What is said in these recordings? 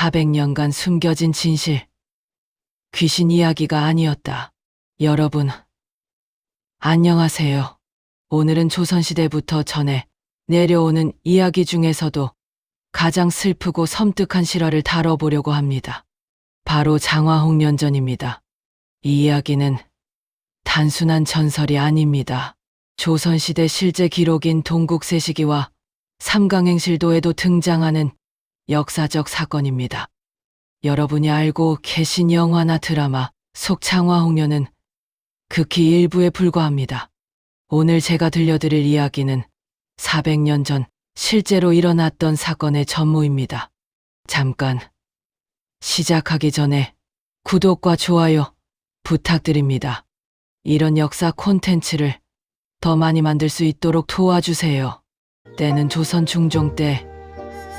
400년간 숨겨진 진실. 귀신 이야기가 아니었다. 여러분, 안녕하세요. 오늘은 조선시대부터 전해 내려오는 이야기 중에서도 가장 슬프고 섬뜩한 실화를 다뤄보려고 합니다. 바로 장화홍련전입니다. 이 이야기는 단순한 전설이 아닙니다. 조선시대 실제 기록인 동국세시기와 삼강행실도에도 등장하는 역사적 사건입니다. 여러분이 알고 계신 영화나 드라마 속 장화홍련은 극히 일부에 불과합니다. 오늘 제가 들려드릴 이야기는 400년 전 실제로 일어났던 사건의 전모입니다. 잠깐 시작하기 전에 구독과 좋아요 부탁드립니다. 이런 역사 콘텐츠를 더 많이 만들 수 있도록 도와주세요. 때는 조선 중종 때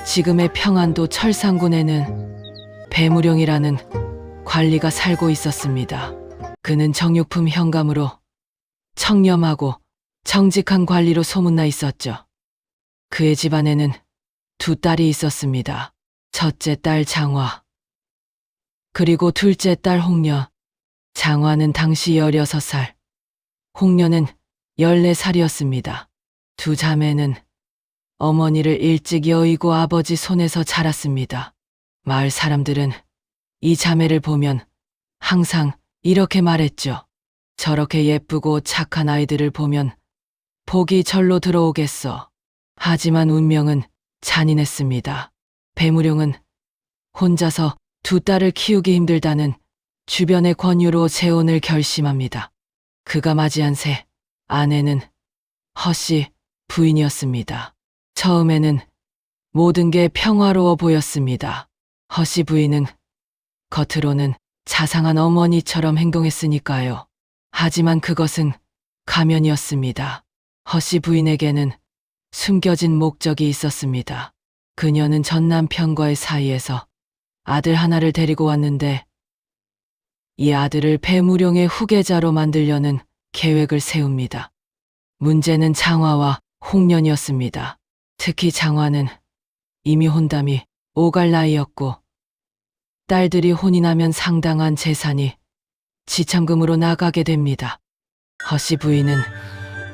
지금의 평안도 철산군에는 배무룡이라는 관리가 살고 있었습니다. 그는 정육품 현감으로 청렴하고 정직한 관리로 소문나 있었죠. 그의 집안에는 두 딸이 있었습니다. 첫째 딸 장화, 그리고 둘째 딸 홍련. 장화는 당시 16살, 홍련은 14살이었습니다. 두 자매는 어머니를 일찍 여의고 아버지 손에서 자랐습니다. 마을 사람들은 이 자매를 보면 항상 이렇게 말했죠. 저렇게 예쁘고 착한 아이들을 보면 복이 절로 들어오겠어. 하지만 운명은 잔인했습니다. 배무룡은 혼자서 두 딸을 키우기 힘들다는 주변의 권유로 재혼을 결심합니다. 그가 맞이한 새 아내는 허씨 부인이었습니다. 처음에는 모든 게 평화로워 보였습니다. 허씨 부인은 겉으로는 자상한 어머니처럼 행동했으니까요. 하지만 그것은 가면이었습니다. 허씨 부인에게는 숨겨진 목적이 있었습니다. 그녀는 전 남편과의 사이에서 아들 하나를 데리고 왔는데 이 아들을 배무룡의 후계자로 만들려는 계획을 세웁니다. 문제는 장화와 홍련이었습니다. 특히 장화는 이미 혼담이 오갈 나이였고 딸들이 혼이 나면 상당한 재산이 지참금으로 나가게 됩니다. 허씨 부인은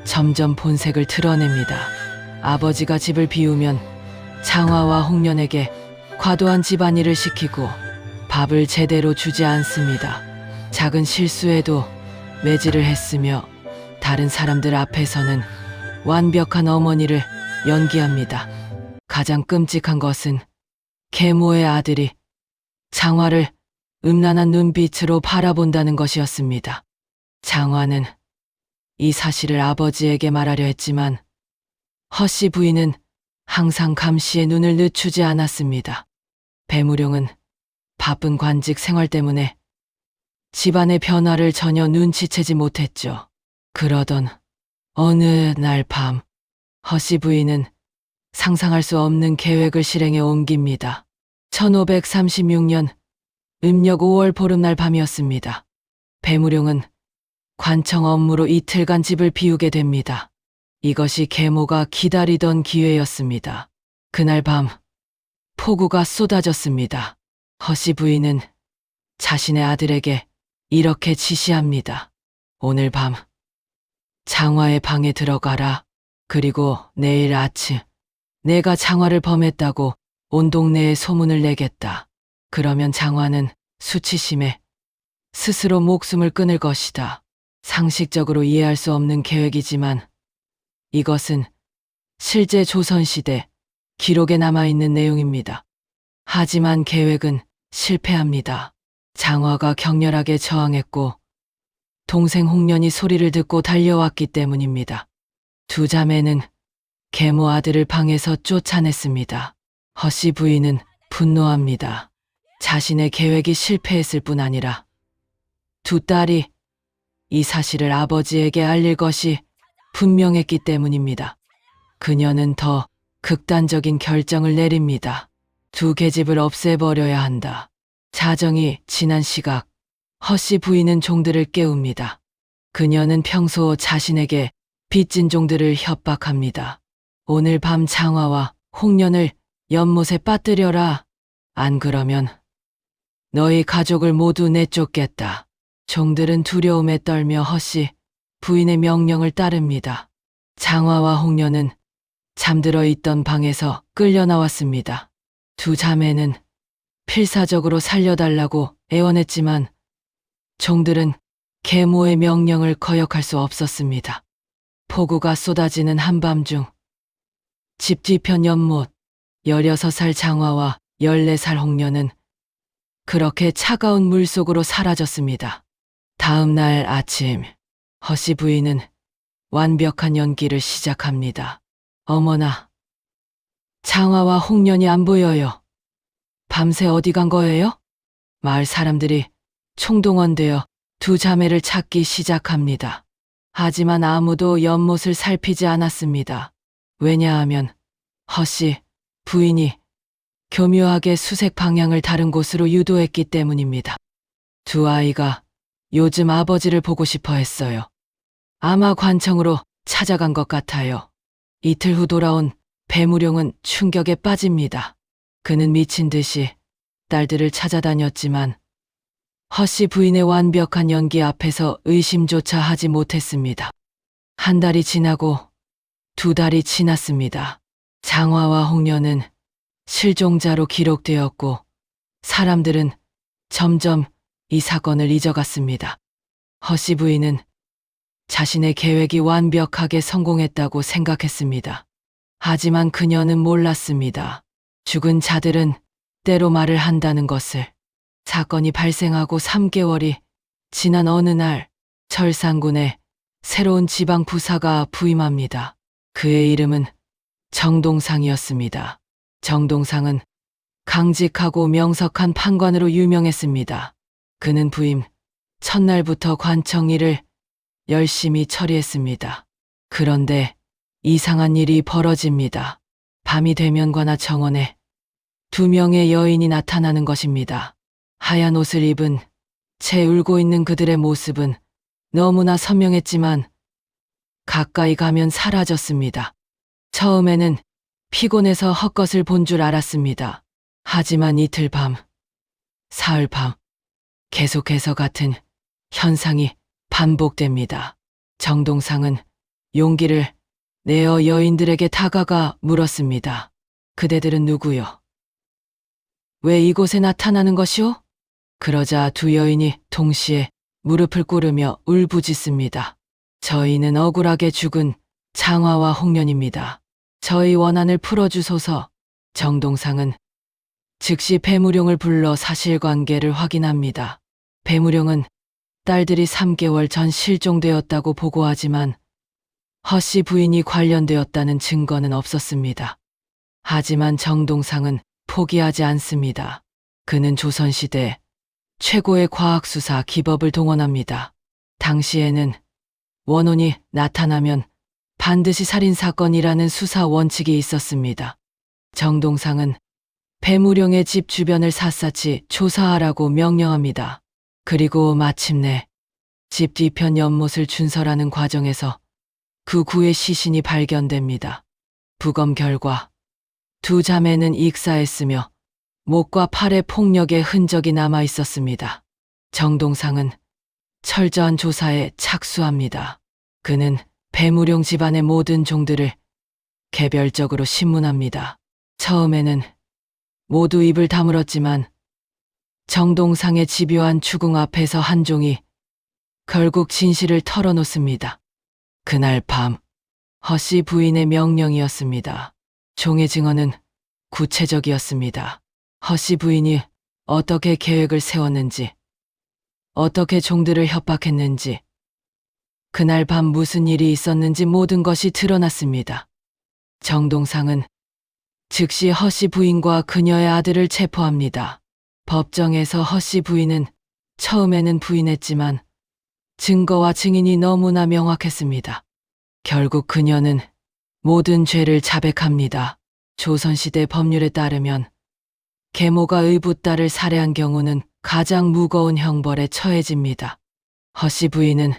점점 본색을 드러냅니다. 아버지가 집을 비우면 장화와 홍련에게 과도한 집안일을 시키고 밥을 제대로 주지 않습니다. 작은 실수에도 매질을 했으며 다른 사람들 앞에서는 완벽한 어머니를 연기합니다. 가장 끔찍한 것은 계모의 아들이 장화를 음란한 눈빛으로 바라본다는 것이었습니다. 장화는 이 사실을 아버지에게 말하려 했지만 허씨 부인은 항상 감시의 눈을 늦추지 않았습니다. 배무룡은 바쁜 관직 생활 때문에 집안의 변화를 전혀 눈치채지 못했죠. 그러던 어느 날 밤, 허씨 부인은 상상할 수 없는 계획을 실행에 옮깁니다. 1536년 음력 5월 보름날 밤이었습니다. 배무룡은 관청 업무로 이틀간 집을 비우게 됩니다. 이것이 계모가 기다리던 기회였습니다. 그날 밤 폭우가 쏟아졌습니다. 허씨 부인은 자신의 아들에게 이렇게 지시합니다. 오늘 밤 장화의 방에 들어가라. 그리고 내일 아침 내가 장화를 범했다고 온 동네에 소문을 내겠다. 그러면 장화는 수치심에 스스로 목숨을 끊을 것이다. 상식적으로 이해할 수 없는 계획이지만 이것은 실제 조선시대 기록에 남아있는 내용입니다. 하지만 계획은 실패합니다. 장화가 격렬하게 저항했고 동생 홍련이 소리를 듣고 달려왔기 때문입니다. 두 자매는 계모 아들을 방에서 쫓아냈습니다. 허씨 부인은 분노합니다. 자신의 계획이 실패했을 뿐 아니라 두 딸이 이 사실을 아버지에게 알릴 것이 분명했기 때문입니다. 그녀는 더 극단적인 결정을 내립니다. 두 계집을 없애버려야 한다. 자정이 지난 시각, 허씨 부인은 종들을 깨웁니다. 그녀는 평소 자신에게 빚진 종들을 협박합니다. 오늘 밤 장화와 홍련을 연못에 빠뜨려라. 안 그러면 너희 가족을 모두 내쫓겠다. 종들은 두려움에 떨며 허씨 부인의 명령을 따릅니다. 장화와 홍련은 잠들어 있던 방에서 끌려 나왔습니다. 두 자매는 필사적으로 살려달라고 애원했지만 종들은 계모의 명령을 거역할 수 없었습니다. 폭우가 쏟아지는 한밤중 집 뒤편 연못 16살 장화와 14살 홍련은 그렇게 차가운 물속으로 사라졌습니다. 다음 날 아침 허씨 부인은 완벽한 연기를 시작합니다. 어머나, 장화와 홍련이 안 보여요. 밤새 어디 간 거예요? 마을 사람들이 총동원되어 두 자매를 찾기 시작합니다. 하지만 아무도 연못을 살피지 않았습니다. 왜냐하면 허씨 부인이 교묘하게 수색 방향을 다른 곳으로 유도했기 때문입니다. 두 아이가 요즘 아버지를 보고 싶어 했어요. 아마 관청으로 찾아간 것 같아요. 이틀 후 돌아온 배무룡은 충격에 빠집니다. 그는 미친 듯이 딸들을 찾아다녔지만 허씨 부인의 완벽한 연기 앞에서 의심조차 하지 못했습니다. 한 달이 지나고 두 달이 지났습니다. 장화와 홍련은 실종자로 기록되었고 사람들은 점점 이 사건을 잊어갔습니다. 허씨 부인은 자신의 계획이 완벽하게 성공했다고 생각했습니다. 하지만 그녀는 몰랐습니다. 죽은 자들은 때로 말을 한다는 것을. 사건이 발생하고 3개월이 지난 어느 날 철산군에 새로운 지방 부사가 부임합니다. 그의 이름은 정동상이었습니다. 정동상은 강직하고 명석한 판관으로 유명했습니다. 그는 부임 첫날부터 관청 일을 열심히 처리했습니다. 그런데 이상한 일이 벌어집니다. 밤이 되면 관아 정원에 두 명의 여인이 나타나는 것입니다. 하얀 옷을 입은 채 울고 있는 그들의 모습은 너무나 선명했지만 가까이 가면 사라졌습니다. 처음에는 피곤해서 헛것을 본 줄 알았습니다. 하지만 이틀 밤, 사흘 밤, 계속해서 같은 현상이 반복됩니다. 정동상은 용기를 내어 여인들에게 다가가 물었습니다. 그대들은 누구요? 왜 이곳에 나타나는 것이오? 그러자 두 여인이 동시에 무릎을 꿇으며 울부짖습니다. 저희는 억울하게 죽은 장화와 홍련입니다. 저희 원한을 풀어주소서. 정동상은 즉시 배무룡을 불러 사실관계를 확인합니다. 배무룡은 딸들이 3개월 전 실종되었다고 보고하지만 허씨 부인이 관련되었다는 증거는 없었습니다. 하지만 정동상은 포기하지 않습니다. 그는 조선시대 최고의 과학수사 기법을 동원합니다. 당시에는 원혼이 나타나면 반드시 살인사건이라는 수사 원칙이 있었습니다. 정동상은 배무룡의 집 주변을 샅샅이 조사하라고 명령합니다. 그리고 마침내 집 뒤편 연못을 준설하는 과정에서 그 구의 시신이 발견됩니다. 부검 결과 두 자매는 익사했으며 목과 팔에 폭력의 흔적이 남아 있었습니다. 정동상은 철저한 조사에 착수합니다. 그는 배무룡 집안의 모든 종들을 개별적으로 신문합니다. 처음에는 모두 입을 다물었지만 정동상의 집요한 추궁 앞에서 한 종이 결국 진실을 털어놓습니다. 그날 밤 허씨 부인의 명령이었습니다. 종의 증언은 구체적이었습니다. 허씨 부인이 어떻게 계획을 세웠는지, 어떻게 종들을 협박했는지, 그날 밤 무슨 일이 있었는지 모든 것이 드러났습니다. 정동상은 즉시 허씨 부인과 그녀의 아들을 체포합니다. 법정에서 허씨 부인은 처음에는 부인했지만 증거와 증인이 너무나 명확했습니다. 결국 그녀는 모든 죄를 자백합니다. 조선시대 법률에 따르면 계모가 의붓딸을 살해한 경우는 가장 무거운 형벌에 처해집니다. 허씨 부인은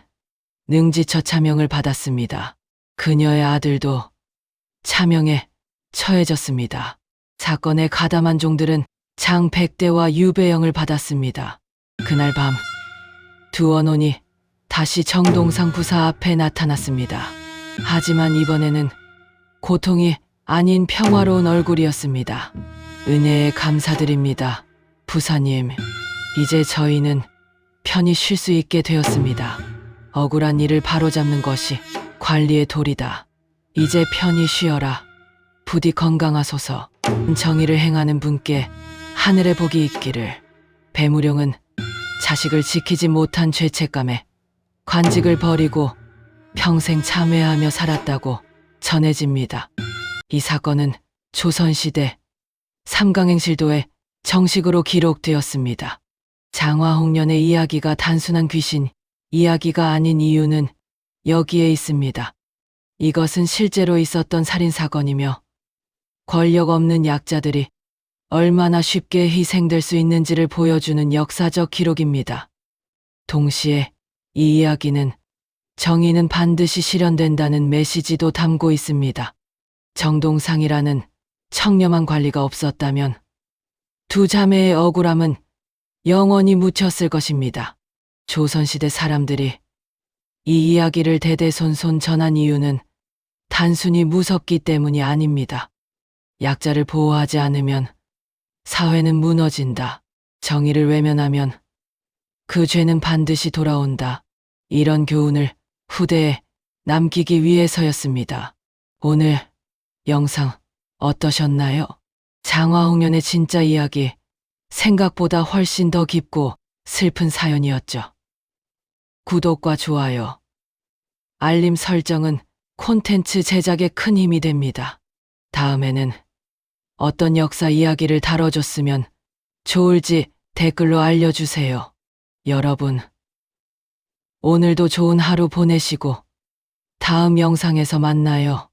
능지처참형을 받았습니다. 그녀의 아들도 차명에 처해졌습니다. 사건에 가담한 종들은 장백대와 유배영을 받았습니다. 그날 밤 두 원혼이 다시 정동상 부사 앞에 나타났습니다. 하지만 이번에는 고통이 아닌 평화로운 얼굴이었습니다. 은혜에 감사드립니다. 부사님, 이제 저희는 편히 쉴 수 있게 되었습니다. 억울한 일을 바로잡는 것이 관리의 도리다. 이제 편히 쉬어라. 부디 건강하소서. 정의를 행하는 분께 하늘의 복이 있기를. 배무룡은 자식을 지키지 못한 죄책감에 관직을 버리고 평생 참회하며 살았다고 전해집니다. 이 사건은 조선시대 삼강행실도에 정식으로 기록되었습니다. 장화홍련의 이야기가 단순한 귀신 이야기가 아닌 이유는 여기에 있습니다. 이것은 실제로 있었던 살인사건이며 권력 없는 약자들이 얼마나 쉽게 희생될 수 있는지를 보여주는 역사적 기록입니다. 동시에 이 이야기는 정의는 반드시 실현된다는 메시지도 담고 있습니다. 정동상이라는 청렴한 관리가 없었다면 두 자매의 억울함은 영원히 묻혔을 것입니다. 조선시대 사람들이 이 이야기를 대대손손 전한 이유는 단순히 무섭기 때문이 아닙니다. 약자를 보호하지 않으면 사회는 무너진다. 정의를 외면하면 그 죄는 반드시 돌아온다. 이런 교훈을 후대에 남기기 위해서였습니다. 오늘 영상 어떠셨나요? 장화홍련의 진짜 이야기, 생각보다 훨씬 더 깊고 슬픈 사연이었죠. 구독과 좋아요, 알림 설정은 콘텐츠 제작에 큰 힘이 됩니다. 다음에는 어떤 역사 이야기를 다뤄줬으면 좋을지 댓글로 알려주세요. 여러분, 오늘도 좋은 하루 보내시고 다음 영상에서 만나요.